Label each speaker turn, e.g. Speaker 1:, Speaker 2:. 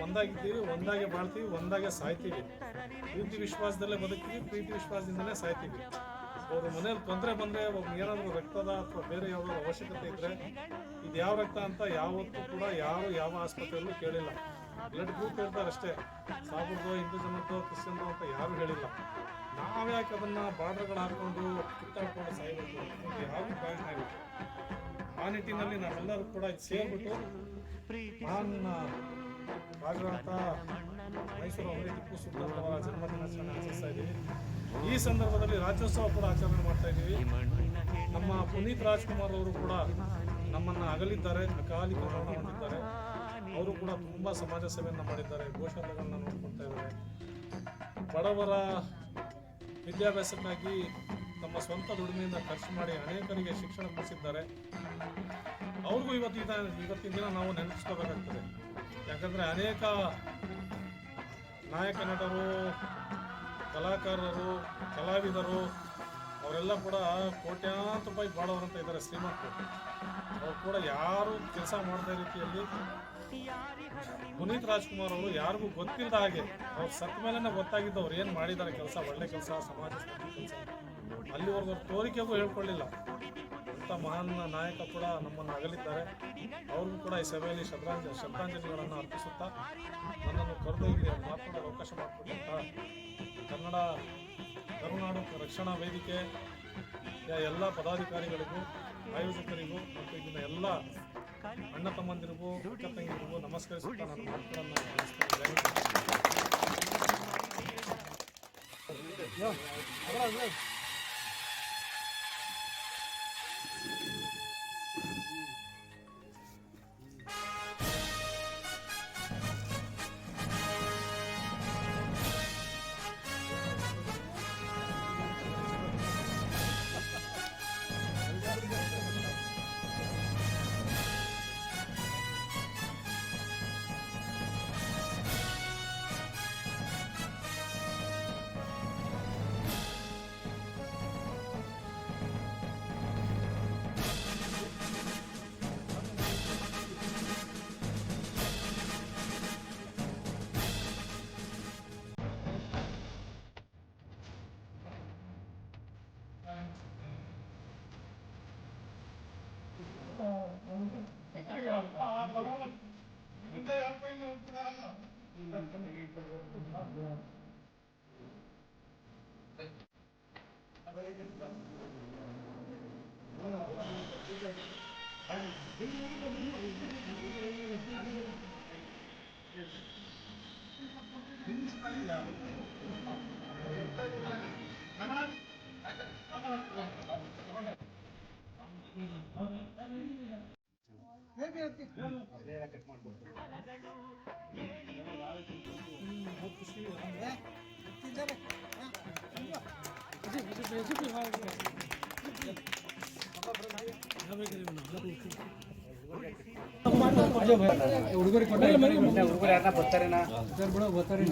Speaker 1: ಒಂದಾಗಿದ್ದೀವಿ, ಒಂದಾಗೆ ಬಾಳ್ತೀವಿ, ಒಂದಾಗೆ ಸಾಯ್ತೀವಿ. ಪ್ರೀತಿ ವಿಶ್ವಾಸದಲ್ಲೇ ಬದುಕ್ತೀವಿ, ಪ್ರೀತಿ ವಿಶ್ವಾಸದಿಂದಲೇ ಸಾಯ್ತೀವಿ. ಅವರು ಮನೇಲಿ ತೊಂದರೆ ಬಂದರೆ ಏನಾದರೂ ರಕ್ತದ ಅಥವಾ ಬೇರೆ ಯಾವುದಾದ್ರು ಅವಶ್ಯಕತೆ ಇದ್ದರೆ ಇದು ಯಾವ ರಕ್ತ ಅಂತ ಯಾವತ್ತೂ ಕೂಡ ಯಾರು ಯಾವ ಆಸ್ಪತ್ರೆಯಲ್ಲೂ ಕೇಳಿಲ್ಲ. ಬ್ಲಡ್ ಗ್ರೂಪ್ ಹೇಳ್ತಾರೆ ಅಷ್ಟೇ. ಸಾಬರ್ದೋ, ಹಿಂದೂ ಜನದ್ದೋ, ಕ್ರಿಶ್ಚಿಯನ್ದೋ ಅಂತ ಯಾರೂ ಹೇಳಿಲ್ಲ. ನಾವ್ಯಾಕೆ ಅದನ್ನು ಬಾರ್ಡರ್ಗಳು ಹಾಕ್ಕೊಂಡು ಕಿತ್ತಾಡ್ಕೊಂಡು ಸಾಯಬೇಕು ಅಂತ ಯಾವುದು ಪ್ರಯೋಜನ ಇಲ್ಲ. ಆ ನಿಟ್ಟಿನಲ್ಲಿ ನಾವೆಲ್ಲರೂ ಕೂಡ ಇದು ಸೇರಿಬಿಟ್ಟು ನನ್ನ ರಾಜರಾತ ಮೈಸೂರು ಅವರೇ ಟಿಪ್ಪು ಸುಲ್ತಾನ್ ಅವರ ಜನ್ಮದಿನಾಚರಣೆ ಆಚರಿಸ್ತಾ ಇದ್ದೀವಿ. ಈ ಸಂದರ್ಭದಲ್ಲಿ ರಾಜ್ಯೋತ್ಸವ ಕೂಡ ಆಚರಣೆ ಮಾಡ್ತಾ ಇದ್ದೀವಿ. ನಮ್ಮ ಪುನೀತ್ ರಾಜ್ಕುಮಾರ್ ಅವರು ಕೂಡ ನಮ್ಮನ್ನು ಅಗಲಿದ್ದಾರೆ, ಅಕಾಲಿಕ ಮರಣ ಹೊಂದಿದ್ದಾರೆ. ಅವರು ಕೂಡ ತುಂಬ ಸಮಾಜ ಸೇವೆಯನ್ನು ಮಾಡಿದ್ದಾರೆ, ಗೋಶಾಲೆಗಳನ್ನ ನೋಡ್ಕೊಳ್ತಾ ಇದ್ದಾರೆ. ಬಡವರ ವಿದ್ಯಾಭ್ಯಾಸಕ್ಕಾಗಿ ತಮ್ಮ ಸ್ವಂತ ದುಡಿಮೆಯಿಂದ ಖರ್ಚು ಮಾಡಿ ಅನೇಕರಿಗೆ ಶಿಕ್ಷಣ ಕೊಡಿಸಿದ್ದಾರೆ. ಅವ್ರಿಗೂ ಇವತ್ತಿನ ದಿನ ನಾವು ನೆನಪಿಸ್ಕೋಬೇಕಾಗ್ತದೆ. ಯಾಕಂದರೆ ಅನೇಕ ನಾಯಕ ನಟರು, ಕಲಾಕಾರರು, ಕಲಾವಿದರು ಅವರೆಲ್ಲ ಕೂಡ ಕೋಟ್ಯಾಂತರ ರೂಪಾಯಿ ಬಾಳೋರಂತ ಇದ್ದಾರೆ, ಶ್ರೀಮಂತರು. ಅವ್ರು ಕೂಡ ಯಾರು ಕೆಲಸ ಮಾಡದ ರೀತಿಯಲ್ಲಿ ಪುನೀತ್ ರಾಜ್ಕುಮಾರ್ ಅವರು ಯಾರಿಗೂ ಗೊತ್ತಿಲ್ಲದ ಹಾಗೆ ಅವ್ರು ಸತ್ತ ಮೇಲೆನೇ ಗೊತ್ತಾಗಿದ್ದು ಅವ್ರು ಏನು ಮಾಡಿದ್ದಾರೆ ಕೆಲಸ, ಒಳ್ಳೆ ಕೆಲಸ, ಸಮಾಜ ಕೆಲಸ. ಅಲ್ಲಿವರೆಗೂ ಅವ್ರ ತೋರಿಕೆಗೂ ಹೇಳ್ಕೊಳ್ಳಿಲ್ಲ. ಅಂಥ ಮಹಾನ್ ನಾಯಕ ಕೂಡ ನಮ್ಮನ್ನು ಅಗಲಿದ್ದಾರೆ. ಅವ್ರಿಗೂ ಕೂಡ ಈ ಸಭೆಯಲ್ಲಿ ಶ್ರದ್ಧಾಂಜಲಿಗಳನ್ನು ಅರ್ಪಿಸುತ್ತಾ ನನ್ನನ್ನು ಕರೆದು ಇಲ್ಲಿ ಮಾತನಾಡಲು ಅವಕಾಶ ಮಾಡಿಕೊಟ್ಟಂಥ ಕನ್ನಡ ಕರುನಾಡು ರಕ್ಷಣಾ ವೇದಿಕೆ ಎಲ್ಲ ಪದಾಧಿಕಾರಿಗಳಿಗೂ, ಆಯೋಜಕರಿಗೂ ಮತ್ತು ಇಲ್ಲಿನ ಎಲ್ಲ ಅಣ್ಣ ತಮ್ಮಂದಿರಿಗೂ, ಅಕ್ಕ ತಂಗಿರಿಗೂ ನಮಸ್ಕರಿಸುತ್ತಾ ನನ್ನ ಮಾತುಗಳನ್ನು ನಡೆಸ್ತೇನೆ. ಹುಡುಗರಿಗೆ ಹುಡುಗರು ಯಾರನ್ನ ಬರ್ತಾರೇನಾ ಬರ್ತಾರೆ